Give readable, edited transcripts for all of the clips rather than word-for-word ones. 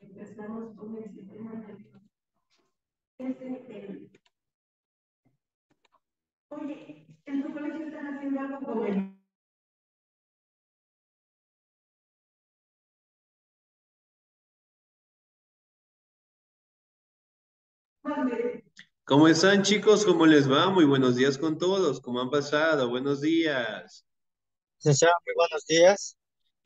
Empezamos con el sistema nervioso. Oye, en tu colegio están haciendo algo con el... ¿Cómo están, chicos? ¿Cómo les va? Muy buenos días con todos. ¿Cómo han pasado? Buenos días. Licenciado, muy buenos días.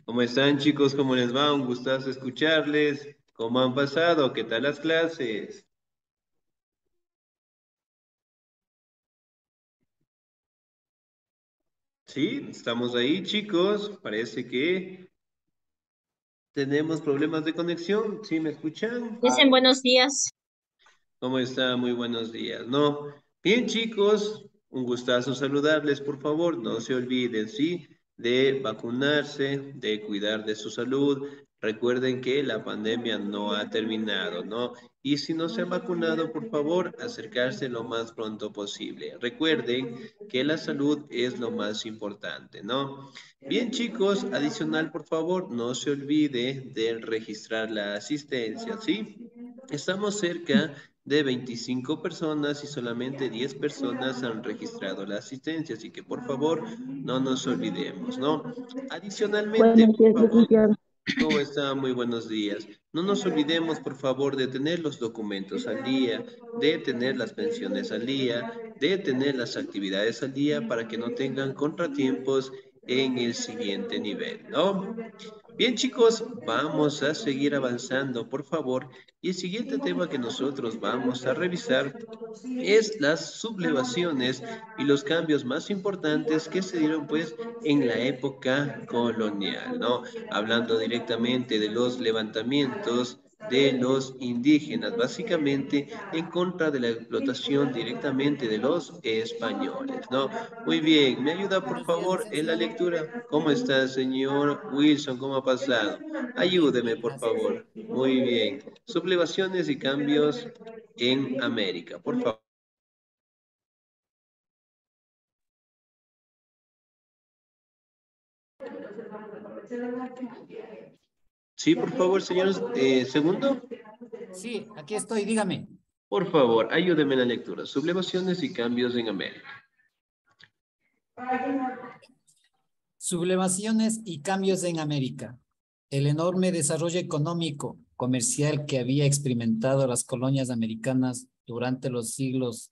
¿Cómo están, chicos? ¿Cómo les va? Un gustazo escucharles. ¿Cómo han pasado? ¿Qué tal las clases? Sí, estamos ahí, chicos. Parece que tenemos problemas de conexión. ¿Sí me escuchan? Dicen buenos días. ¿Cómo está? Muy buenos días. ¿No? Bien, chicos, un gustazo saludarles. Por favor, no se olviden, ¿sí? De vacunarse, de cuidar de su salud. Recuerden que la pandemia no ha terminado, ¿no? Y si no se han vacunado, por favor, acercarse lo más pronto posible. Recuerden que la salud es lo más importante, ¿no? Bien, chicos, adicional, por favor, no se olvide de registrar la asistencia, ¿sí? Estamos cerca de 25 personas y solamente 10 personas han registrado la asistencia, así que por favor no nos olvidemos, ¿no? Adicionalmente, Buenos por días, favor, licenciado. ¿cómo está? Muy buenos días. No nos olvidemos, por favor, de tener los documentos al día, de tener las pensiones al día, de tener las actividades al día para que no tengan contratiempos en el siguiente nivel, ¿no? Bien, chicos, vamos a seguir avanzando, por favor. Y el siguiente tema que nosotros vamos a revisar es las sublevaciones y los cambios más importantes que se dieron pues en la época colonial, ¿no? Hablando directamente de los levantamientos de los indígenas, básicamente en contra de la explotación directamente de los españoles, ¿no? Muy bien, ¿me ayuda por Buenos días, favor en la licenciado. lectura? ¿Cómo está, señor Wilson? ¿Cómo ha pasado? Bien, Ayúdeme, bien, por gracias. favor. Muy bien. Sublevaciones y cambios en América, por favor. Sí, por favor, señor. Segundo, Sí, aquí estoy, dígame. por favor, ayúdeme en la lectura. Sublevaciones y cambios en América. Sublevaciones y cambios en América. El enorme desarrollo económico, comercial que había experimentado las colonias americanas durante los siglos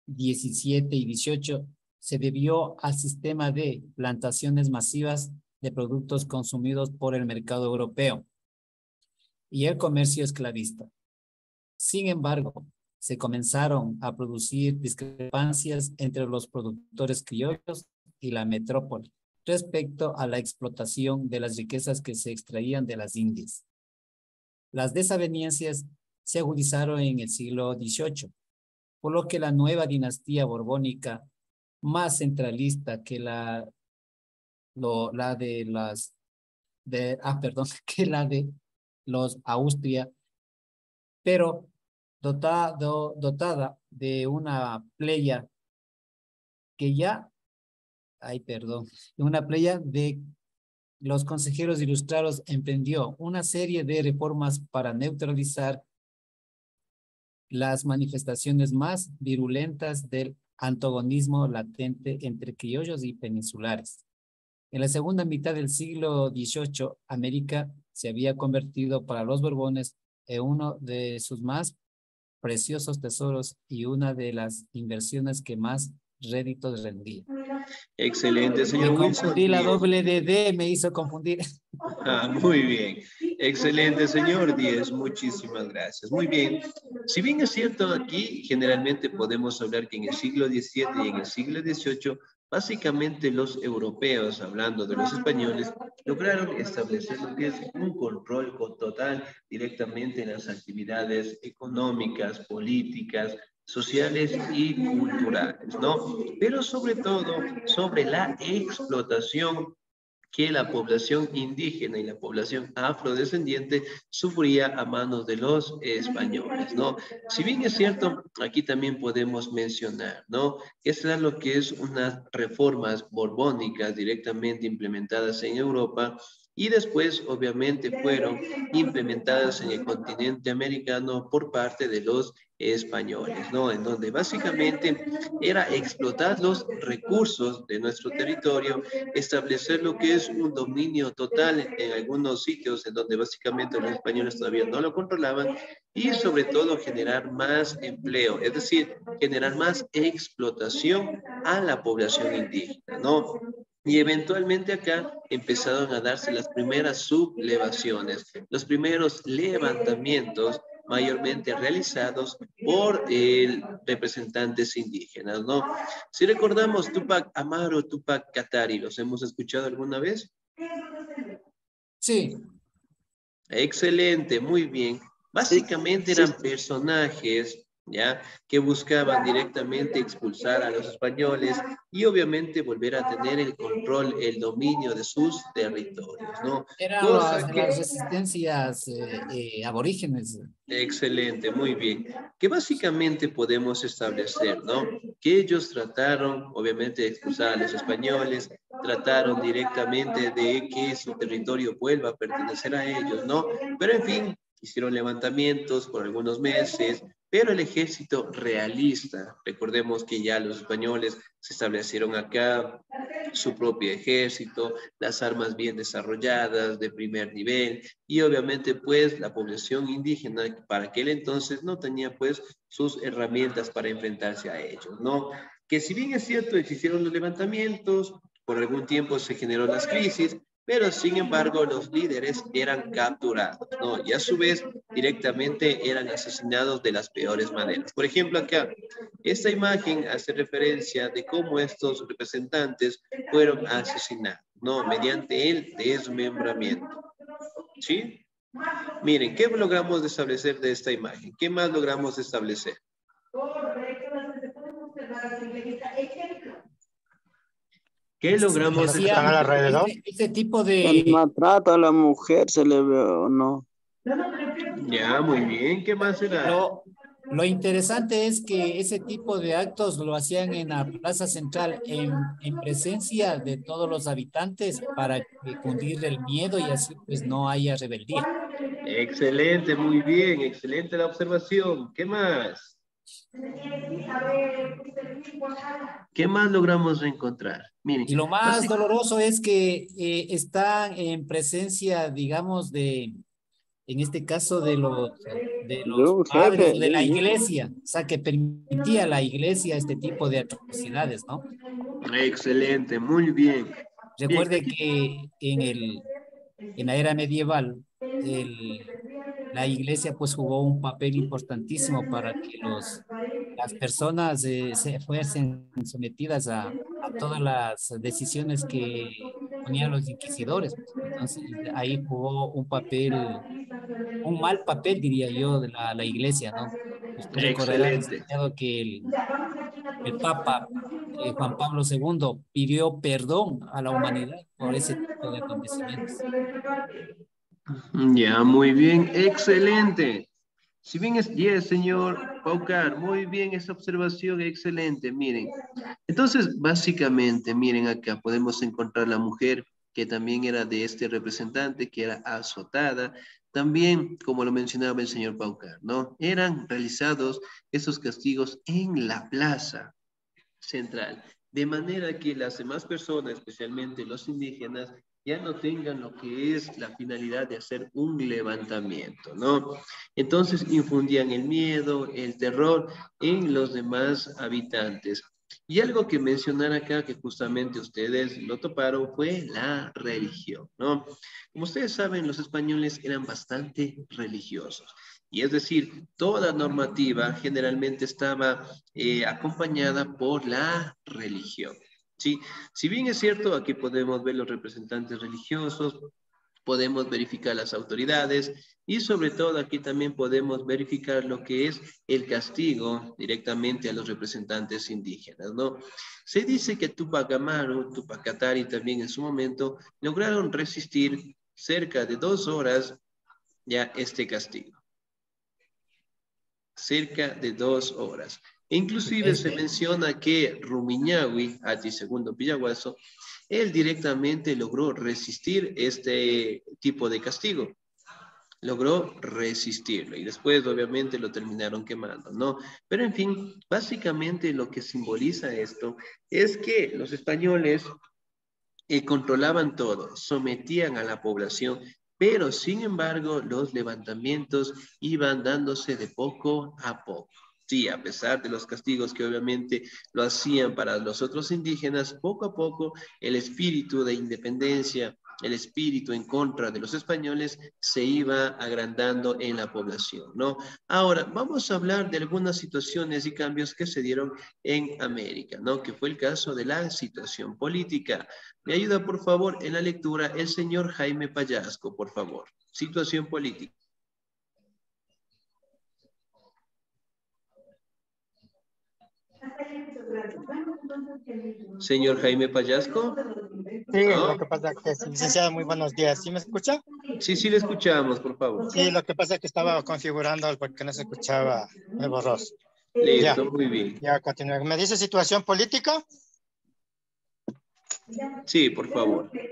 XVII y XVIII se debió al sistema de plantaciones masivas de productos consumidos por el mercado europeo y el comercio esclavista. Sin embargo, se comenzaron a producir discrepancias entre los productores criollos y la metrópoli respecto a la explotación de las riquezas que se extraían de las Indias. Las desavenencias se agudizaron en el siglo XVIII, por lo que la nueva dinastía borbónica, más centralista que la de las de, perdón, que la de los Austria, pero dotada de una playa que ya, perdón, de una playa de los consejeros ilustrados emprendió una serie de reformas para neutralizar las manifestaciones más virulentas del antagonismo latente entre criollos y peninsulares. En la segunda mitad del siglo XVIII, América se había convertido para los Borbones en uno de sus más preciosos tesoros y una de las inversiones que más réditos rendía. Excelente, Me señor Wilson. confundí, la Bien. doble de D me hizo confundir. Muy bien. Excelente, señor Díez. Muchísimas gracias. Muy bien. Si bien es cierto, aquí generalmente podemos hablar que en el siglo XVII y en el siglo XVIII, básicamente los europeos, hablando de los españoles, lograron establecer lo que es un control total directamente en las actividades económicas, políticas, sociales y culturales, ¿no? Pero sobre todo sobre la explotación que la población indígena y la población afrodescendiente sufría a manos de los españoles, ¿no? Si bien es cierto, aquí también podemos mencionar, ¿no? Es lo que es unas reformas borbónicas directamente implementadas en Europa y después, obviamente, fueron implementadas en el continente americano por parte de los españoles, ¿no? En donde básicamente era explotar los recursos de nuestro territorio, establecer lo que es un dominio total en algunos sitios en donde básicamente los españoles todavía no lo controlaban y sobre todo generar más empleo, es decir, generar más explotación a la población indígena, ¿no? Y eventualmente acá empezaron a darse las primeras sublevaciones, los primeros levantamientos mayormente realizados por representantes indígenas, ¿no? Si recordamos Tupac Amaru, Tupac Katari, ¿los hemos escuchado alguna vez? Sí, Excelente, muy bien. Básicamente eran personajes, ¿ya? Que buscaban directamente expulsar a los españoles y obviamente volver a tener el control, el dominio de sus territorios, ¿no? eran Cosa que... las resistencias aborígenes. Excelente, muy bien. Que básicamente podemos establecer, ¿no? Que ellos trataron, obviamente, de expulsar a los españoles, trataron directamente de que su territorio vuelva a pertenecer a ellos, ¿no? Pero en fin, hicieron levantamientos por algunos meses, pero el ejército realista, recordemos que ya los españoles se establecieron acá, su propio ejército, las armas bien desarrolladas, de primer nivel, y obviamente pues la población indígena para aquel entonces no tenía pues sus herramientas para enfrentarse a ellos, ¿no? Que si bien es cierto existieron los levantamientos, por algún tiempo se generó las crisis, pero sin embargo los líderes eran capturados, ¿no? Y a su vez directamente eran asesinados de las peores maneras. Por ejemplo, acá, esta imagen hace referencia de cómo estos representantes fueron asesinados, ¿no? Mediante el desmembramiento, ¿sí? Miren, ¿qué logramos establecer de esta imagen? ¿Qué más logramos establecer? ¿Qué logramos ¿Están Decían, establecer? alrededor? este tipo El de, maltrato a la mujer se le ve o no. Ya, muy bien. ¿Qué más será? lo interesante es que ese tipo de actos lo hacían en la Plaza Central en presencia de todos los habitantes para que cundir el miedo y así pues no haya rebeldía. Excelente, muy bien. Excelente la observación. ¿Qué más? ¿Qué más logramos encontrar? Miren, Y lo más doloroso es que están en presencia, digamos, en este caso de De los un padres jefe. o de la iglesia, o sea, que permitía a la iglesia este tipo de atrocidades, ¿no? excelente, muy bien. Bien, Recuerde aquí. que en la era medieval, la iglesia pues jugó un papel importantísimo para que las personas se fuesen sometidas a todas las decisiones que ponían los inquisidores. Entonces, ahí jugó un papel, un mal papel, diría yo, de la iglesia, ¿no? Usted recordará, Excelente. licenciado, que el Papa Juan Pablo II pidió perdón a la humanidad por ese tipo de acontecimientos. Ya, muy bien. Excelente. Si bien es 10, señor Paucar, muy bien esa observación, excelente. Miren, entonces, básicamente, miren acá, podemos encontrar la mujer que también era de este representante, que era azotada. También, como lo mencionaba el señor Paucar, ¿no? Eran realizados esos castigos en la plaza central, de manera que las demás personas, especialmente los indígenas, ya no tengan lo que es la finalidad de hacer un levantamiento, ¿no? Entonces infundían el miedo, el terror en los demás habitantes. Y algo que mencionar acá, que justamente ustedes lo toparon, fue la religión, ¿no? Como ustedes saben, los españoles eran bastante religiosos. Y es decir, toda normativa generalmente estaba acompañada por la religión. ¿Sí? Si bien es cierto, aquí podemos ver los representantes religiosos, podemos verificar las autoridades y sobre todo aquí también podemos verificar lo que es el castigo directamente a los representantes indígenas, ¿no? Se dice que Tupac Amaru, Tupac Katari también en su momento lograron resistir cerca de 2 horas ya este castigo. Cerca de 2 horas. Inclusive se menciona que Rumiñahui, allí segundo Pillaguazo, él directamente logró resistir este tipo de castigo. Logró resistirlo y después obviamente lo terminaron quemando, ¿no? Pero en fin, básicamente lo que simboliza esto es que los españoles controlaban todo, sometían a la población, pero sin embargo los levantamientos iban dándose de poco a poco. Sí, a pesar de los castigos que obviamente lo hacían para los otros indígenas, poco a poco el espíritu de independencia, el espíritu en contra de los españoles se iba agrandando en la población, ¿no? Ahora, vamos a hablar de algunas situaciones y cambios que se dieron en América, ¿no? Que fue el caso de la situación política. Me ayuda, por favor, en la lectura el señor Jaime Pallasco, por favor. Situación política. Señor Jaime Pallasco. Sí, ¿No? lo que pasa es que, licenciado, muy buenos días. ¿Sí me escucha? Sí, sí le escuchamos, por favor. Sí, lo que pasa es que estaba configurando porque no se escuchaba muy borroso. Listo, Ya, muy bien. ya continúe. ¿Me dice situación política? Sí, por favor. Ya.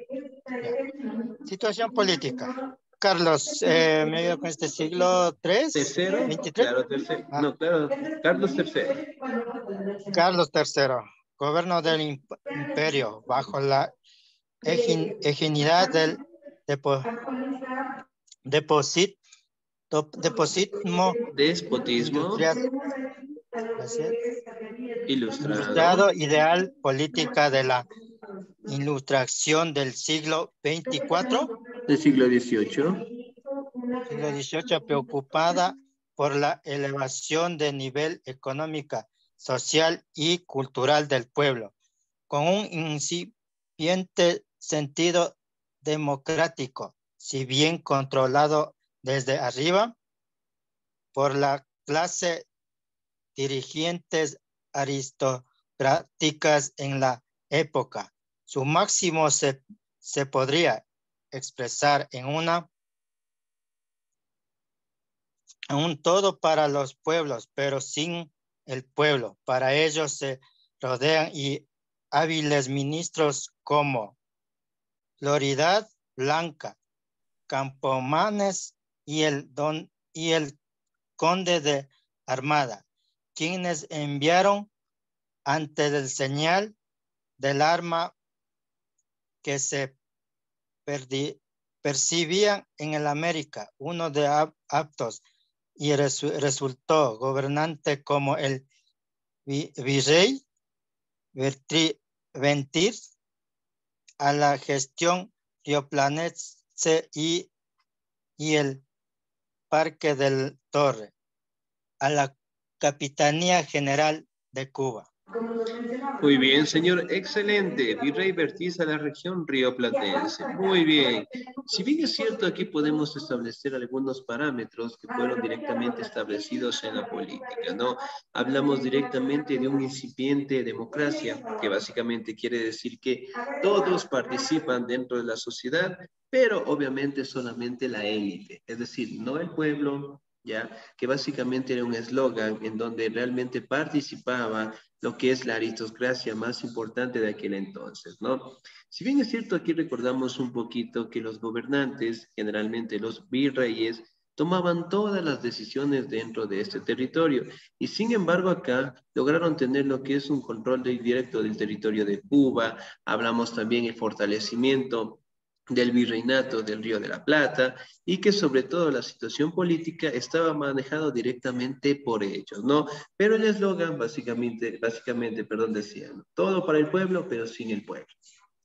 Situación política. Carlos, me ayuda con este siglo 3, ¿Tercero? 23. Claro, tercero. No, claro, Carlos III. Carlos III, gobierno del imperio bajo la hegemonía del depositismo Despotismo. Ilustrado ideal política de la ilustración del siglo 24. Del siglo XVIII. Siglo XVIII, preocupada por la elevación de nivel económica, social y cultural del pueblo, con un incipiente sentido democrático, si bien controlado desde arriba por la clase dirigentes aristocráticas en la época. Su máximo se podría expresar en un todo para los pueblos, pero sin el pueblo. Para ellos se rodean y hábiles ministros como Floridad Blanca, Campomanes y el conde de Armada, quienes enviaron ante el señal del arma que se percibían en el América, uno de aptos, y resultó gobernante como el virrey Ventir a la gestión rioplatense y el Parque del Torre, a la Capitanía General de Cuba. Muy bien, señor. Excelente. Virrey Vertiz a la región rioplatense. Muy bien. Si bien es cierto, aquí podemos establecer algunos parámetros que fueron directamente establecidos en la política, ¿no? Hablamos directamente de una incipiente democracia, que básicamente quiere decir que todos participan dentro de la sociedad, pero obviamente solamente la élite, es decir, no el pueblo, ¿ya? Que básicamente era un eslogan en donde realmente participaba lo que es la aristocracia más importante de aquel entonces, ¿no? Si bien es cierto, aquí recordamos un poquito que los gobernantes, generalmente los virreyes, tomaban todas las decisiones dentro de este territorio y sin embargo acá lograron tener lo que es un control directo del territorio de Cuba, hablamos también el fortalecimiento del virreinato del Río de la Plata y que sobre todo la situación política estaba manejado directamente por ellos, ¿no? Pero el eslogan básicamente, perdón, decía, ¿no? Todo para el pueblo, pero sin el pueblo.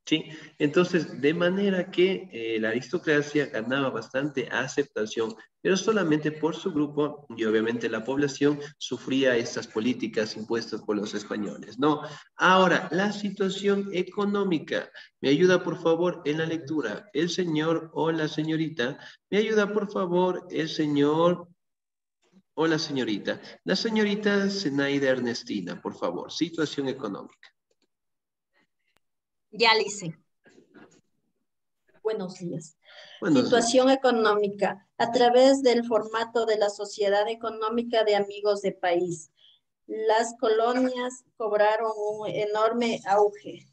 Sí, entonces, de manera que la aristocracia ganaba bastante aceptación, pero solamente por su grupo y obviamente la población sufría estas políticas impuestas por los españoles, ¿no? Ahora, la situación económica. ¿Me ayuda, por favor, en la lectura? El señor o la señorita. ¿Me ayuda, por favor, el señor o la señorita? La señorita Zenaida Ernestina, por favor. Situación económica. Ya le hice. Buenos días. Buenos días. Situación económica. A través del formato de la Sociedad Económica de Amigos de País, las colonias cobraron un enorme auge.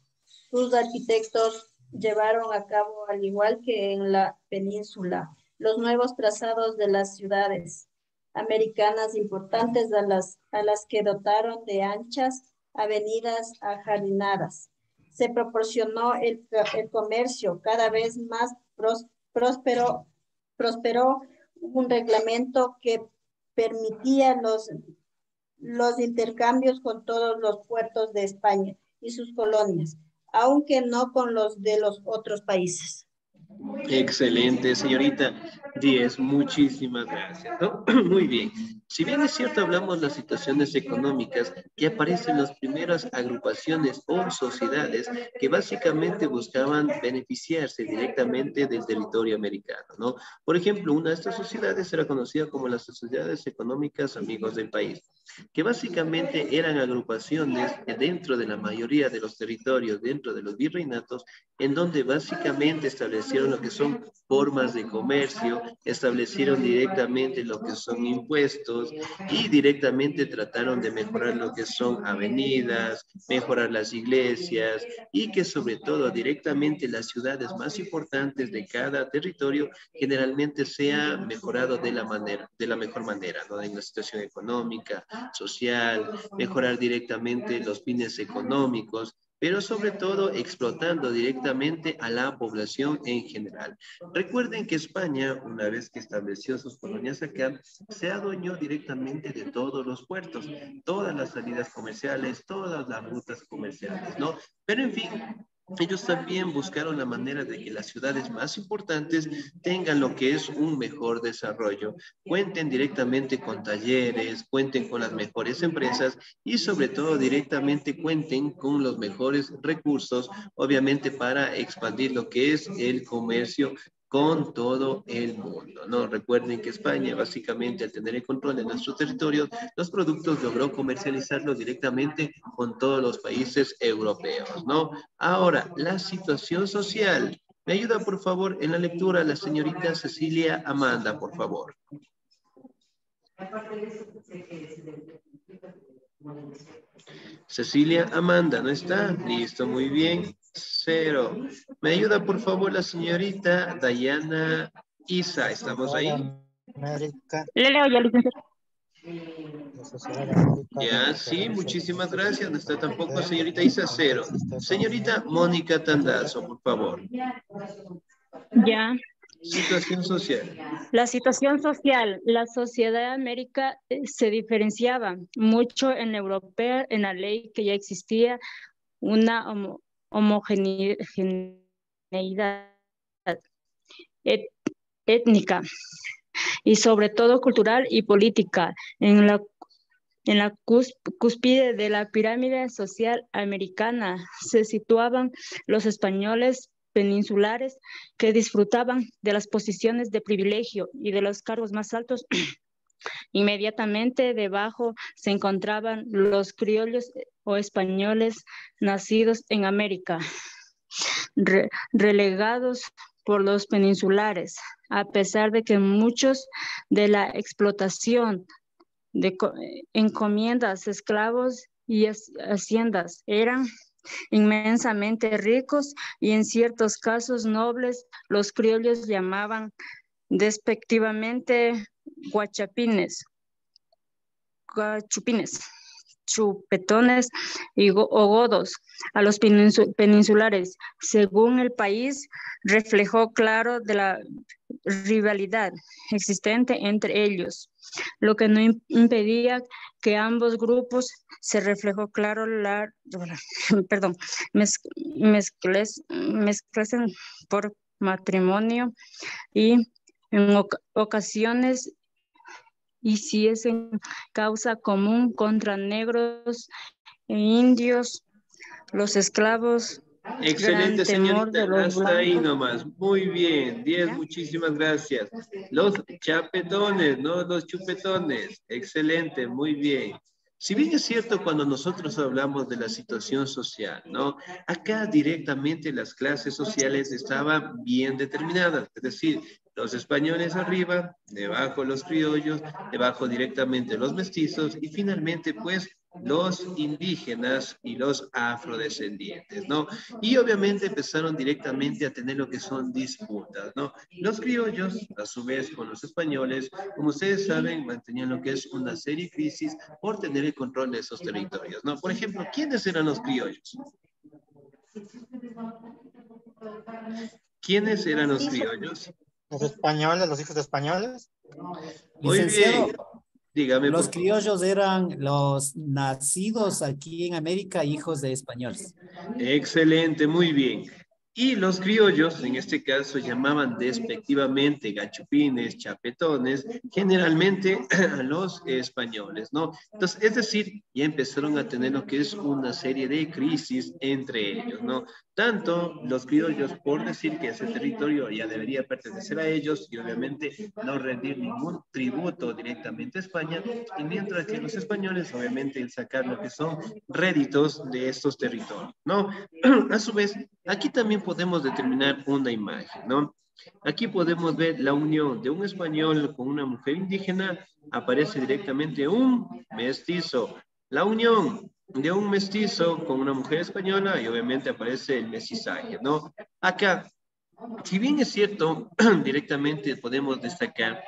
Sus arquitectos llevaron a cabo, al igual que en la península, los nuevos trazados de las ciudades americanas importantes a las que dotaron de anchas avenidas ajardinadas. Se proporcionó el comercio cada vez más prosperó un reglamento que permitía los intercambios con todos los puertos de España y sus colonias, aunque no con los de los otros países. Excelente, señorita Díez, muchísimas gracias, ¿no? Muy bien. Si bien es cierto, hablamos de las situaciones económicas que aparecen las primeras agrupaciones o sociedades que básicamente buscaban beneficiarse directamente del territorio americano, ¿no? Por ejemplo, una de estas sociedades era conocida como las Sociedades Económicas Amigos del País, que básicamente eran agrupaciones dentro de la mayoría de los territorios, dentro de los virreinatos, en donde básicamente establecieron lo que son formas de comercio, establecieron directamente lo que son impuestos y directamente trataron de mejorar lo que son avenidas, mejorar las iglesias y que sobre todo directamente las ciudades más importantes de cada territorio generalmente sea mejorado de la mejor manera, ¿no? En la situación económica, social, mejorar directamente los fines económicos, pero sobre todo explotando directamente a la población en general. Recuerden que España, una vez que estableció sus colonias acá, se adueñó directamente de todos los puertos, todas las salidas comerciales, todas las rutas comerciales, ¿no? Pero en fin, ellos también buscaron la manera de que las ciudades más importantes tengan lo que es un mejor desarrollo, cuenten directamente con talleres, cuenten con las mejores empresas y sobre todo directamente cuenten con los mejores recursos, obviamente para expandir lo que es el comercio con todo el mundo, ¿no? Recuerden que España, básicamente, al tener el control de nuestro territorio, los productos logró comercializarlos directamente con todos los países europeos, ¿no? Ahora, la situación social. ¿Me ayuda, por favor, en la lectura la señorita Cecilia Amanda, por favor? Cecilia Amanda, ¿no está? Listo, muy bien. 0. ¿Me ayuda, por favor, la señorita Dayana Isa? ¿Estamos ahí? América, Le leo ya, licenciado. la Sociedad Americana. Ya, sí, muchísimas gracias. No está tampoco señorita Isa, 0. Señorita Mónica Tandazo, por favor. Ya. Situación social. La situación social. La sociedad de América se diferenciaba mucho en la europea, en la ley que ya existía una homogeneidad étnica y sobre todo cultural y política. En la cúspide de la pirámide social americana se situaban los españoles peninsulares que disfrutaban de las posiciones de privilegio y de los cargos más altos. Inmediatamente debajo se encontraban los criollos o españoles nacidos en América, relegados por los peninsulares, a pesar de que muchos de la explotación de encomiendas, esclavos y haciendas eran inmensamente ricos y en ciertos casos nobles, los criollos llamaban despectivamente guachupines, chupetones o godos a los peninsulares. Según el país, reflejó claro de la rivalidad existente entre ellos, lo que no impedía que ambos grupos se reflejó claro mezclasen por matrimonio y en ocasiones hiciesen causa común contra negros e indios, los esclavos. Excelente, Gran temor señorita. de los Hasta ahí blancos. nomás. Muy bien. 10, muchísimas gracias. Los chapetones, no los chupetones. Excelente, muy bien. Si bien es cierto cuando nosotros hablamos de la situación social, ¿no? Acá directamente las clases sociales estaban bien determinadas, es decir, los españoles arriba, debajo los criollos, debajo directamente los mestizos y finalmente pues los indígenas y los afrodescendientes, ¿no? Y obviamente empezaron directamente a tener lo que son disputas, ¿no? Los criollos, a su vez con los españoles, como ustedes saben, mantenían lo que es una serie de crisis por tener el control de esos territorios, ¿no? Por ejemplo, ¿quiénes eran los criollos? ¿Quiénes eran los criollos? Los españoles, los hijos de españoles. Muy Licenciado, bien. Dígame, los por favor. criollos eran los nacidos aquí en América, hijos de españoles. Excelente, muy bien. Y los criollos, en este caso, llamaban despectivamente gachupines, chapetones, generalmente a los españoles, ¿no? Entonces, es decir, ya empezaron a tener lo que es una serie de crisis entre ellos, ¿no? Tanto los criollos, por decir que ese territorio ya debería pertenecer a ellos y obviamente no rendir ningún tributo directamente a España, y mientras que los españoles, obviamente, el sacar lo que son réditos de estos territorios, ¿no? A su vez, aquí también podemos determinar una imagen, ¿no? Aquí podemos ver la unión de un español con una mujer indígena, aparece directamente un mestizo. La unión de un mestizo con una mujer española y obviamente aparece el mestizaje, ¿no? Acá, si bien es cierto, directamente podemos destacar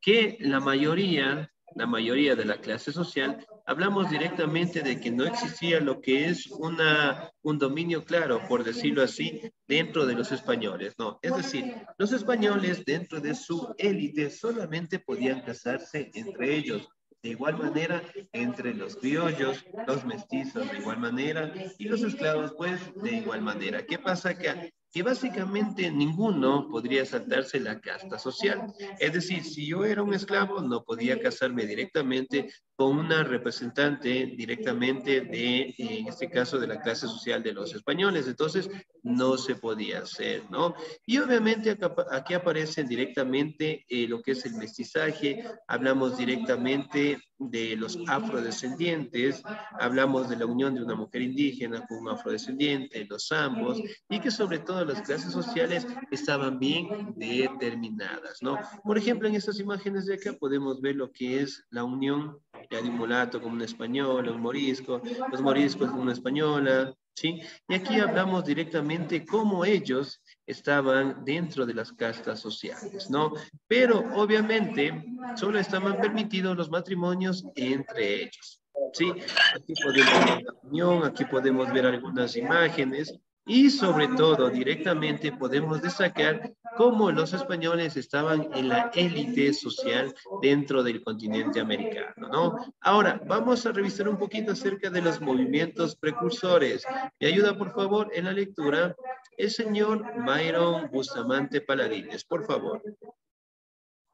que la mayoría de la clase social, hablamos directamente de que no existía lo que es un dominio claro, por decirlo así, dentro de los españoles, ¿no? Es decir, los españoles dentro de su élite solamente podían casarse entre ellos. De igual manera, entre los criollos, los mestizos de igual manera y los esclavos, pues, de igual manera. ¿Qué pasa acá? Que básicamente ninguno podría saltarse la casta social. Es decir, si yo era un esclavo, no podía casarme directamente con una representante directamente de, en este caso, de la clase social de los españoles. Entonces, no se podía hacer, ¿no? Y obviamente aquí aparecen directamente lo que es el mestizaje, hablamos directamente de los afrodescendientes, hablamos de la unión de una mujer indígena con un afrodescendiente, los ambos, y que sobre todo las clases sociales estaban bien determinadas, ¿no? Por ejemplo, en estas imágenes de acá podemos ver lo que es la unión de un mulato con una española, un morisco, los moriscos con una española, ¿sí? Y aquí hablamos directamente cómo ellos estaban dentro de las castas sociales, ¿no? Pero obviamente solo estaban permitidos los matrimonios entre ellos, ¿sí? Aquí podemos ver la unión, aquí podemos ver algunas imágenes y sobre todo directamente podemos destacar cómo los españoles estaban en la élite social dentro del continente americano, ¿no? Ahora, vamos a revisar un poquito acerca de los movimientos precursores. ¿Me ayuda, por favor, en la lectura? El señor Byron Bustamante Paladines, por favor.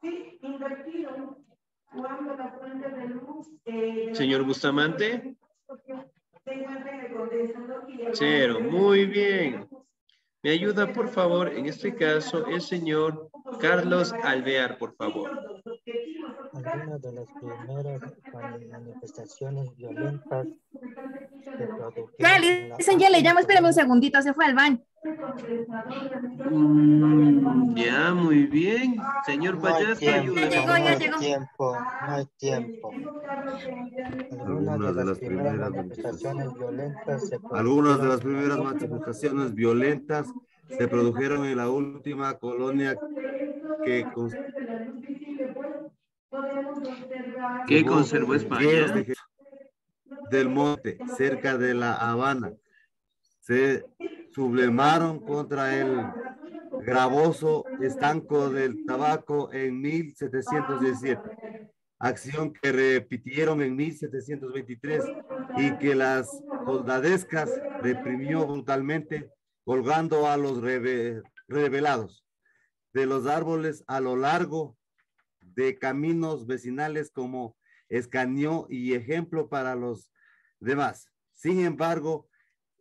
Sí, invertido. Cuando la fuente de luz. Señor Bustamante. Se encuentra en el condensado y el- Cero, muy bien. Me ayuda, por favor, en este caso, el señor Carlos Alvear, por favor. Algunas de las primeras manifestaciones violentas se produjeron Ya, en la dicen, ya le llamo, espérame un colonia. segundito, se fue al baño. Ya, muy bien. Señor No hay Payaso, tiempo, ayúdeme, llegó, por no ya hay favor. llegó. tiempo, no hay tiempo. Algunas de las primeras manifestaciones violentas se Algunas de las produjeron primeras manifestaciones violentas se produjeron en la última colonia que ¿Qué conservó España? del monte, cerca de La Habana. Se sublevaron contra el gravoso estanco del tabaco en 1717, acción que repitieron en 1723 y que las soldadescas reprimió brutalmente, colgando a los rebelados de los árboles a lo largo de caminos vecinales como escaño y ejemplo para los demás. Sin embargo,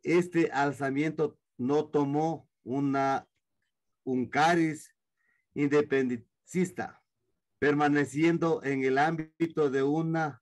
este alzamiento no tomó un cariz independentista, permaneciendo en el ámbito de una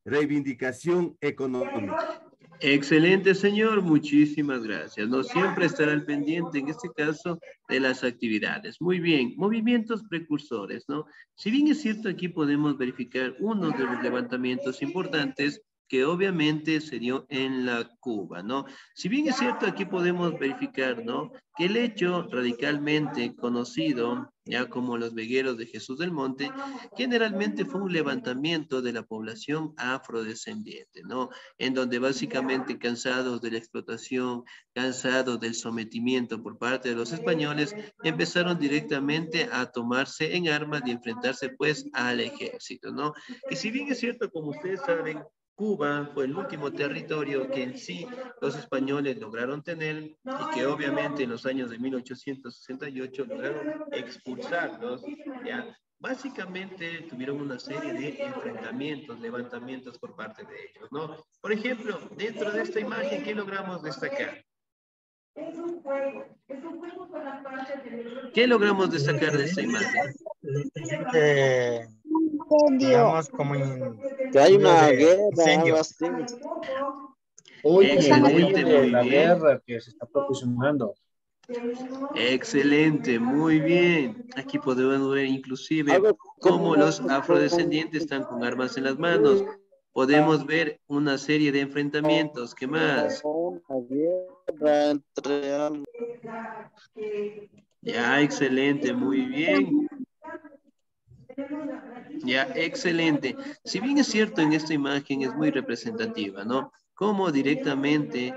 reivindicación económica. Excelente, señor. Muchísimas gracias. No siempre estará al pendiente, en este caso, de las actividades. Muy bien. Movimientos precursores, ¿no? Si bien es cierto, aquí podemos verificar uno de los levantamientos importantes que obviamente se dio en la Cuba, ¿no? Si bien es cierto, aquí podemos verificar, ¿no? Que el hecho radicalmente conocido, ya como los vegueros de Jesús del Monte, generalmente fue un levantamiento de la población afrodescendiente, ¿no? En donde básicamente cansados de la explotación, cansados del sometimiento por parte de los españoles, empezaron directamente a tomarse en armas y enfrentarse pues al ejército, ¿no? Y si bien es cierto, como ustedes saben, Cuba fue el último territorio que en sí los españoles lograron tener y que obviamente en los años de 1868 lograron expulsarlos, ¿ya? Básicamente tuvieron una serie de enfrentamientos, levantamientos por parte de ellos, ¿no? Por ejemplo, dentro de esta imagen, ¿qué logramos destacar? ¿Qué logramos destacar de esta imagen? Digamos como en Que hay estilo una de guerra, incendio. algo así. Excelente, muy la bien. guerra que se está propiciando. Excelente, muy bien. Aquí podemos ver inclusive Algo cómo los como afrodescendientes están con armas en las manos. Podemos ver una serie de enfrentamientos. ¿Qué más? una guerra entre Ya, excelente, muy bien. Ya, excelente. Si bien es cierto, en esta imagen es muy representativa, ¿no? Cómo directamente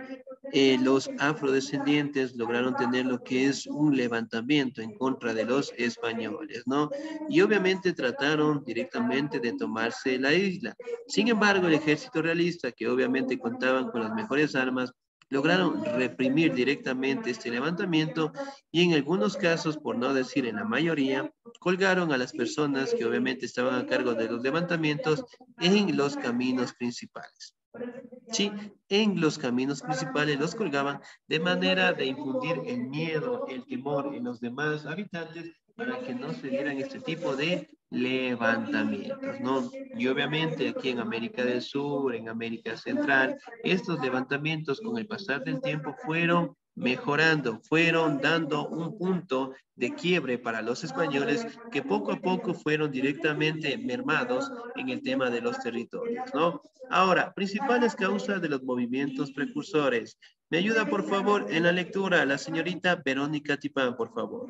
los afrodescendientes lograron tener lo que es un levantamiento en contra de los españoles, ¿no? Y obviamente trataron directamente de tomarse la isla. Sin embargo, el ejército realista, que obviamente contaban con las mejores armas, lograron reprimir directamente este levantamiento y en algunos casos, por no decir en la mayoría, colgaron a las personas que obviamente estaban a cargo de los levantamientos en los caminos principales. Sí, en los caminos principales los colgaban de manera de infundir el miedo, el temor en los demás habitantes para que no se dieran este tipo de levantamientos, ¿no? Y obviamente aquí en América del Sur, en América Central, estos levantamientos con el pasar del tiempo fueron mejorando, fueron dando un punto de quiebre para los españoles que poco a poco fueron directamente mermados en el tema de los territorios, ¿no? Ahora, principales causas de los movimientos precursores. Me ayuda, por favor, en la lectura la señorita Verónica Tipán, por favor.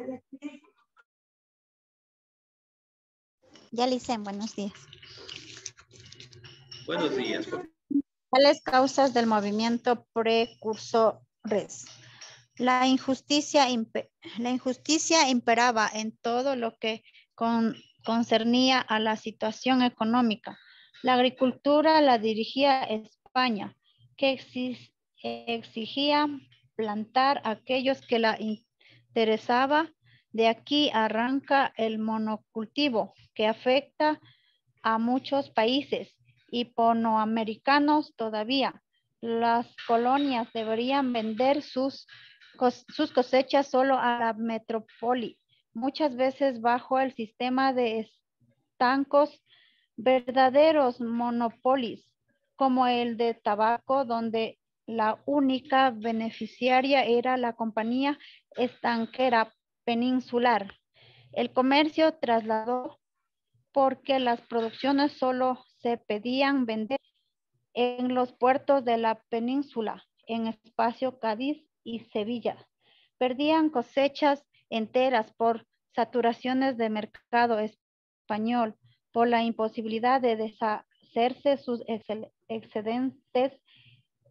Ya Licen, buenos días. Buenos días. ¿Cuáles causas del movimiento precursores? La injusticia imperaba en todo lo que concernía a la situación económica. La agricultura la dirigía España, que exigía plantar aquellos que la interesaba. De aquí arranca el monocultivo, que afecta a muchos países hispanoamericanos todavía. Las colonias deberían vender sus cosechas solo a la metrópoli, muchas veces bajo el sistema de estancos, verdaderos monopolios, como el de tabaco, donde la única beneficiaria era la compañía estanquera peninsular. El comercio trasladó porque las producciones solo se pedían vender en los puertos de la península, en Espacio, Cádiz y Sevilla. Perdían cosechas enteras por saturaciones de mercado español, por la imposibilidad de deshacerse sus excedentes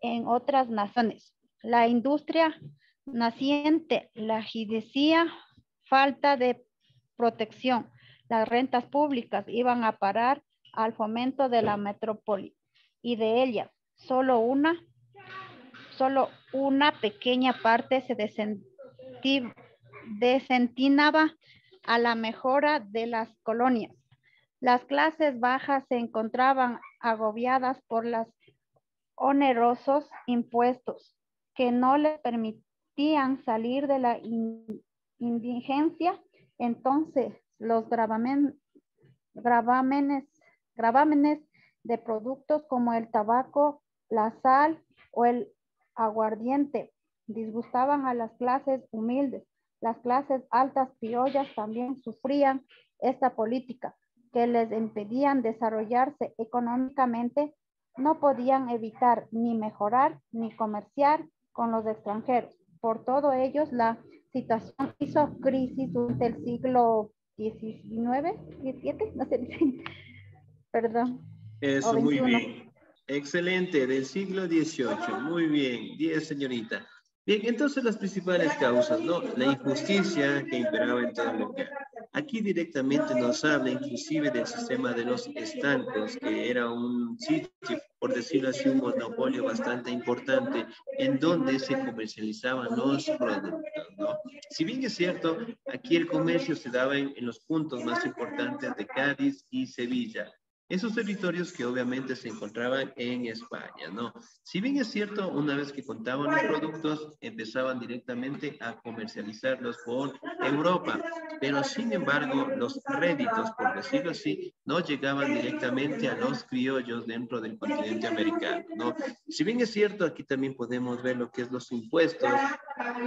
en otras naciones. La industria naciente, la jidecía falta de protección. Las rentas públicas iban a parar al fomento de la metrópoli y de ellas solo una pequeña parte se destinaba a la mejora de las colonias. Las clases bajas se encontraban agobiadas por los onerosos impuestos que no les permitían salir de la indigencia. Entonces, los gravámenes de productos como el tabaco, la sal o el aguardiente disgustaban a las clases humildes. Las clases altas criollas también sufrían esta política que les impedían desarrollarse económicamente. No podían evitar ni mejorar ni comerciar con los extranjeros. Por todo ello, la situación hizo crisis durante el siglo XIX, XVII, no sé, perdón. Eso, muy bien. Excelente, del siglo XVIII. Muy bien, 10, señorita. Bien, entonces las principales causas, ¿no? La injusticia que imperaba en todo lugar. Aquí directamente nos habla inclusive del sistema de los estancos, que era un sitio, por decirlo así, un monopolio bastante importante en donde se comercializaban los productos, ¿no? Si bien es cierto, aquí el comercio se daba en los puntos más importantes de Cádiz y Sevilla. Esos territorios que obviamente se encontraban en España, ¿no? Si bien es cierto, una vez que contaban los productos, empezaban directamente a comercializarlos por Europa, pero sin embargo, los réditos, por decirlo así, no llegaban directamente a los criollos dentro del continente americano, ¿no? Si bien es cierto, aquí también podemos ver lo que es los impuestos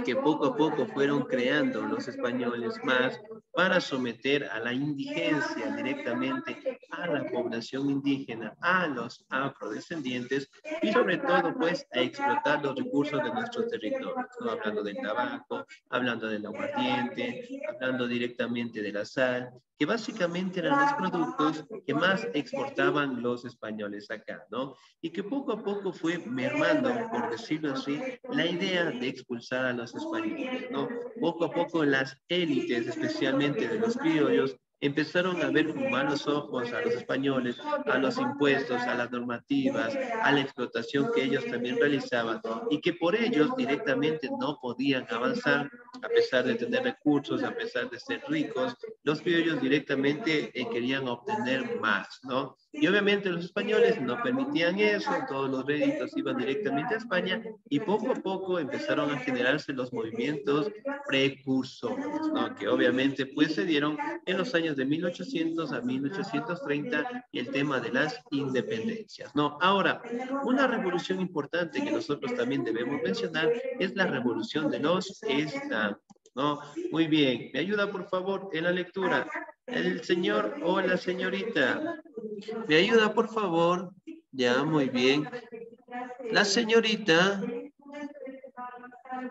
que poco a poco fueron creando los españoles más para someter a la indigencia directamente a la población indígena, a los afrodescendientes y sobre todo pues a explotar los recursos de nuestros territorios, ¿no? Hablando del tabaco, hablando del aguardiente, hablando directamente de la sal, que básicamente eran los productos que más exportaban los españoles acá, ¿no? Y que poco a poco fue mermando, por decirlo así, la idea de expulsar a los españoles, ¿no? Poco a poco las élites, especialmente de los criollos, empezaron a ver con malos ojos a los españoles, a los impuestos, a las normativas, a la explotación que ellos también realizaban y que por ellos directamente no podían avanzar a pesar de tener recursos, a pesar de ser ricos. Los criollos directamente querían obtener más, ¿no? Y obviamente los españoles no permitían eso, todos los réditos iban directamente a España y poco a poco empezaron a generarse los movimientos precursores, ¿no? Que obviamente pues se dieron en los años de 1800 a 1830 y el tema de las independencias, ¿no? Ahora, una revolución importante que nosotros también debemos mencionar es la revolución de los estancos, ¿no? Muy bien, ¿me ayuda por favor en la lectura? El señor o la señorita. ¿Me ayuda, por favor? Ya, muy bien. La señorita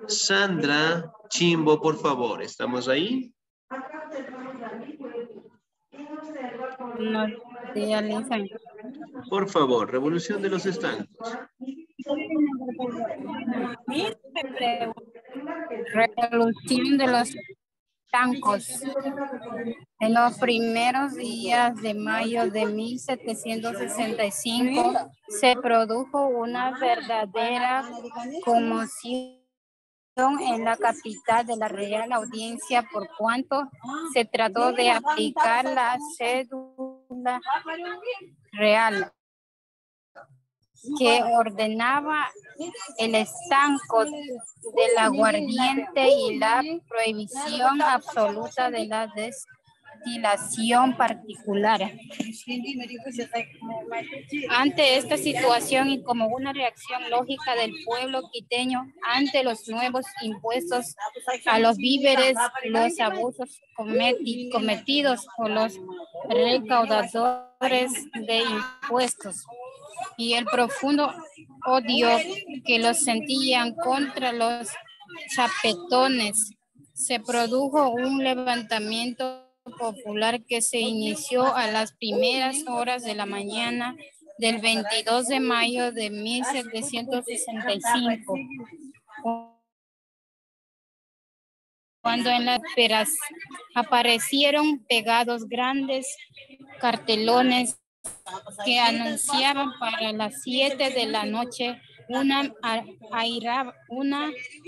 Sandra Chimbo, por favor. ¿Estamos ahí? No, por favor, revolución de los estancos. Revolución de los estancos. En los primeros días de mayo de 1765 se produjo una verdadera conmoción en la capital de la Real Audiencia por cuanto se trató de aplicar la cédula real que ordenaba el estanco del aguardiente y la prohibición absoluta de la destilación particular. Ante esta situación y como una reacción lógica del pueblo quiteño ante los nuevos impuestos a los víveres, los abusos cometidos por los recaudadores de impuestos y el profundo odio que los sentían contra los chapetones, se produjo un levantamiento popular que se inició a las primeras horas de la mañana del 22 de mayo de 1765. cuando en las peras aparecieron pegados grandes cartelones que anunciaban para las 7 de la noche una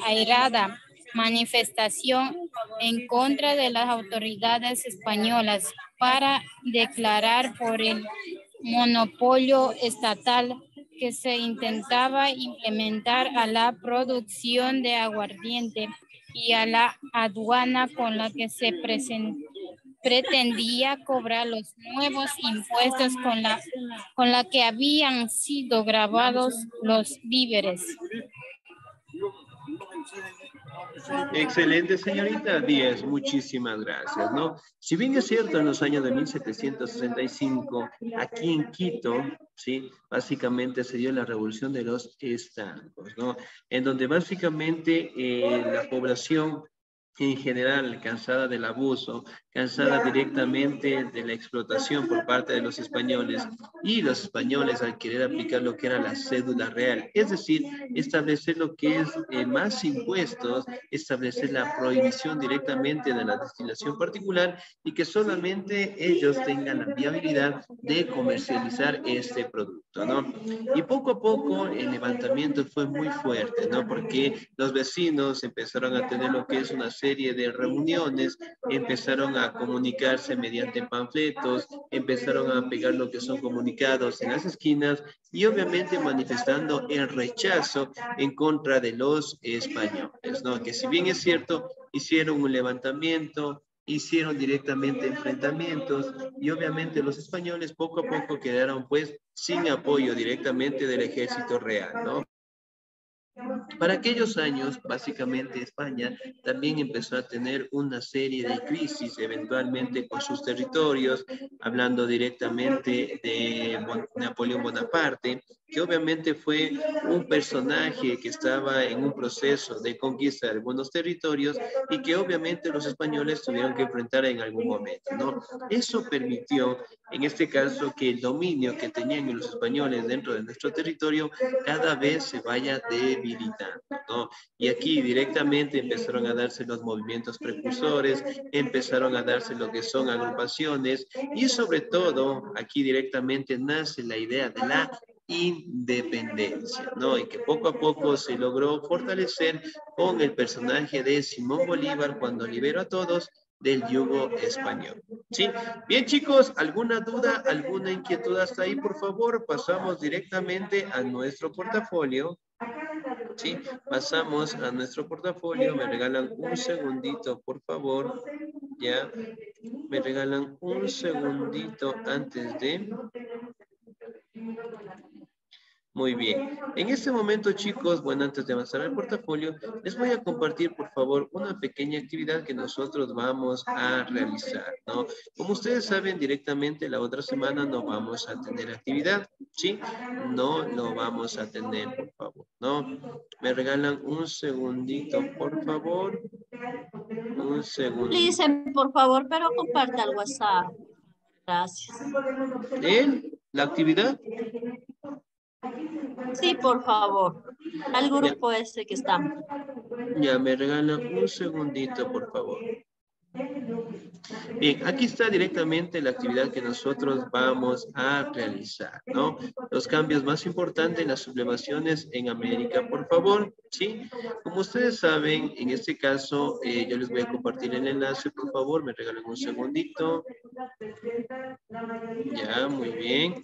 airada manifestación en contra de las autoridades españolas para declarar por el monopolio estatal que se intentaba implementar a la producción de aguardiente y a la aduana con la que se pretendía cobrar los nuevos impuestos con la que habían sido grabados los víveres. Excelente, señorita Díaz, muchísimas gracias, ¿no? Si bien es cierto, en los años de 1765, aquí en Quito, ¿sí? Básicamente se dio la revolución de los estancos, ¿no? En donde básicamente la población en general, cansada del abuso, cansada directamente de la explotación por parte de los españoles, y los españoles al querer aplicar lo que era la cédula real, es decir, establecer lo que es más impuestos, establecer la prohibición directamente de la destilación particular y que solamente ellos tengan la viabilidad de comercializar este producto, ¿no? Y poco a poco el levantamiento fue muy fuerte, ¿no? Porque los vecinos empezaron a tener lo que es una serie de reuniones, empezaron a comunicarse mediante panfletos, empezaron a pegar lo que son comunicados en las esquinas y obviamente manifestando el rechazo en contra de los españoles, ¿no? Que si bien es cierto, hicieron un levantamiento, hicieron directamente enfrentamientos y obviamente los españoles poco a poco quedaron pues sin apoyo directamente del ejército real, ¿no? Para aquellos años, básicamente España también empezó a tener una serie de crisis, eventualmente con sus territorios, hablando directamente de Napoleón Bonaparte, que obviamente fue un personaje que estaba en un proceso de conquista de algunos territorios y que obviamente los españoles tuvieron que enfrentar en algún momento, ¿no? Eso permitió, en este caso, que el dominio que tenían los españoles dentro de nuestro territorio cada vez se vaya debilitando, ¿no? Y aquí directamente empezaron a darse los movimientos precursores, empezaron a darse lo que son agrupaciones y sobre todo aquí directamente nace la idea de la independencia, ¿no? Y que poco a poco se logró fortalecer con el personaje de Simón Bolívar cuando liberó a todos del yugo español. ¿Sí? Bien, chicos, ¿alguna duda, alguna inquietud hasta ahí? Por favor, pasamos directamente a nuestro portafolio. ¿Sí? Pasamos a nuestro portafolio. Me regalan un segundito, por favor. Ya. Me regalan un segundito antes de... Muy bien. En este momento, chicos, bueno, antes de avanzar al portafolio, les voy a compartir, por favor, una pequeña actividad que nosotros vamos a realizar, ¿no? Como ustedes saben, directamente la otra semana no vamos a tener actividad, ¿sí? No lo vamos a tener, por favor, ¿no? Me regalan un segundito, por favor. Un segundo. Le dicen, por favor, pero comparte al WhatsApp. Gracias. ¿La actividad? Sí, por favor. Al grupo ese que estamos. Ya, me regalan un segundito, por favor. Bien, aquí está directamente la actividad que nosotros vamos a realizar, ¿no? Los cambios más importantes, las sublevaciones en América, por favor, ¿sí? Como ustedes saben, en este caso, yo les voy a compartir el enlace, por favor, me regalan un segundito. Ya, muy bien.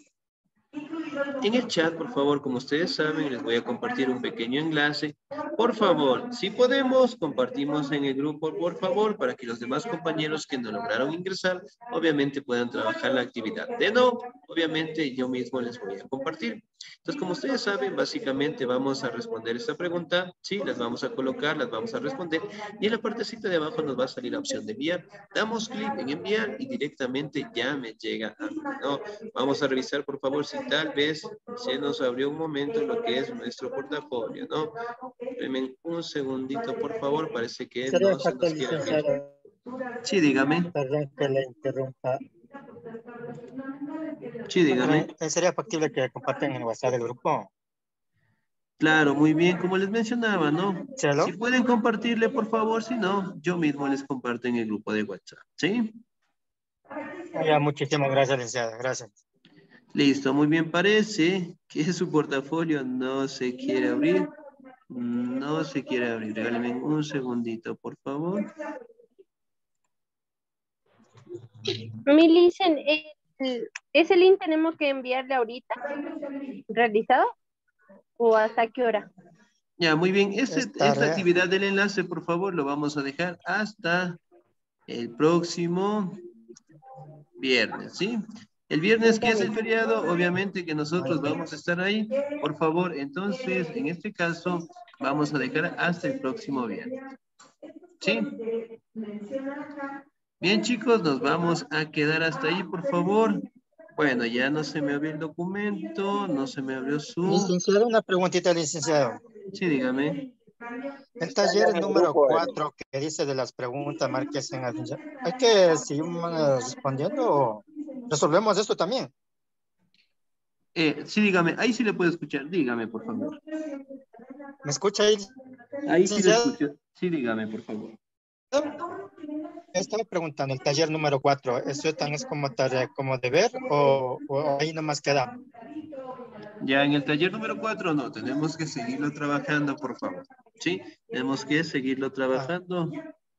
En el chat, por favor, como ustedes saben, les voy a compartir un pequeño enlace. Por favor, si podemos, compartimos en el grupo, por favor, para que los demás compañeros que no lograron ingresar, obviamente puedan trabajar la actividad. De no, obviamente yo mismo les voy a compartir. Entonces, como ustedes saben, básicamente vamos a responder esta pregunta, sí, las vamos a colocar, las vamos a responder, y en la partecita de abajo nos va a salir la opción de enviar. Damos clic en enviar y directamente ya me llega a mí, ¿no? Vamos a revisar, por favor, si tal vez se nos abrió un momento lo que es nuestro portafolio, ¿no? Espérenme un segundito, por favor, parece que no se nos quiere abrir. Sí, dígame. Perdón que le interrumpa. Sí, dígame. ¿Sería factible que compartan en el WhatsApp del grupo? Claro, muy bien, como les mencionaba, ¿no? ¿Cielo? Si pueden compartirle, por favor, si no, yo mismo les comparto en el grupo de WhatsApp, ¿sí? Ya, muchísimas gracias, licenciada. Gracias. Listo, muy bien, parece que su portafolio no se quiere abrir. No se quiere abrir. Regálenme un segundito, por favor. Mi licen, ¿ese link tenemos que enviarle ahorita realizado o hasta qué hora? Ya, muy bien. Esta Estaré. actividad del enlace, por favor, lo vamos a dejar hasta el próximo viernes, ¿sí? El viernes que es el feriado, obviamente que nosotros vamos a estar ahí. Por favor, entonces, en este caso, vamos a dejar hasta el próximo viernes. ¿Sí? Bien, chicos, nos vamos a quedar hasta ahí, por favor. Bueno, ya no se me abrió el documento, no se me abrió su... Licenciado, una preguntita, licenciado. Sí, dígame. El taller número 4 que dice de las preguntas, marques en atención. ¿Hay que seguir respondiendo o resolvemos esto también? Sí, dígame. Ahí sí le puedo escuchar. Dígame, por favor. ¿Me escucha ahí? Ahí sí le escucho. Sí, dígame, por favor. Estaba preguntando, el taller número 4, ¿eso también es como tarea, como deber o ahí nomás queda? Ya en el taller número 4 no, tenemos que seguirlo trabajando, por favor. ¿Sí? Tenemos que seguirlo trabajando.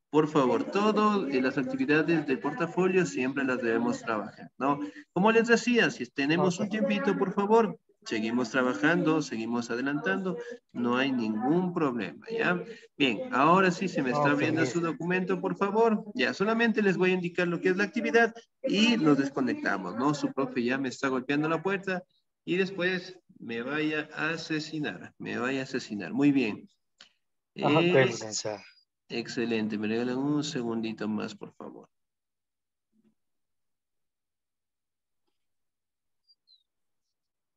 Por favor, todas las actividades del portafolio siempre las debemos trabajar, ¿no? Como les decía, si tenemos un tiempito, por favor, seguimos trabajando, seguimos adelantando, no hay ningún problema, ¿ya? Bien, ahora sí se me está abriendo su documento, por favor. Ya, solamente les voy a indicar lo que es la actividad y nos desconectamos, ¿no? Su profe ya me está golpeando la puerta y después me vaya a asesinar, Muy bien. Ok, licenciado. Excelente, me regalan un segundito más, por favor.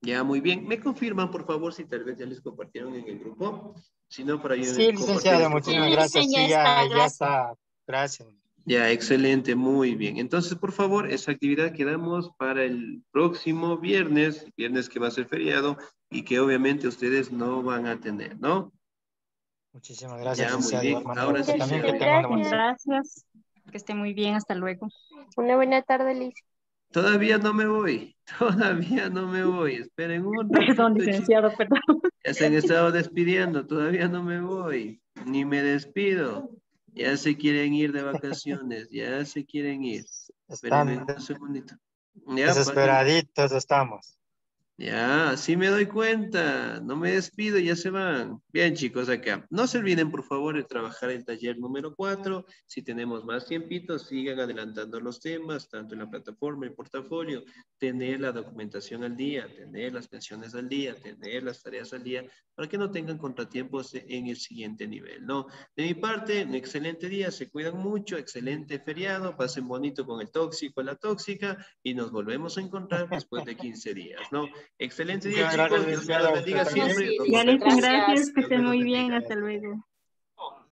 Ya, muy bien. ¿Me confirman, por favor, si tal vez ya les compartieron en el grupo? Si no, para yo Sí, licenciado, muchísimas gracias. Sí, ya está. Gracias. Ya, excelente, muy bien. Entonces, por favor, esa actividad quedamos para el próximo viernes que va a ser feriado y que obviamente ustedes no van a tener, ¿no? Muchísimas gracias, ya, muy licenciado. bien. Ahora sí, también que tenga una buena Gracias. Que esté muy bien. Hasta luego. Una buena tarde, Liz. Todavía no me voy. Esperen un ratito. Perdón, licenciado, perdón. Ya se han estado despidiendo. Todavía no me voy. Ni me despido. Ya se quieren ir de vacaciones. Ya se quieren ir. Espérenme un segundito. Ya, desesperaditos estamos. Ya, sí me doy cuenta. No me despido, ya se van. Bien, chicos, acá. No se olviden, por favor, de trabajar el taller número 4. Si tenemos más tiempito, sigan adelantando los temas, tanto en la plataforma, el portafolio, tener la documentación al día, tener las pensiones al día, tener las tareas al día, para que no tengan contratiempos en el siguiente nivel, ¿no? De mi parte, un excelente día, se cuidan mucho, excelente feriado, pasen bonito con el tóxico, la tóxica, y nos volvemos a encontrar después de 15 días, ¿no? Excelente día, chicos. Dios me los bendiga siempre. Ya les gracias. Que estén muy bien. Hasta luego.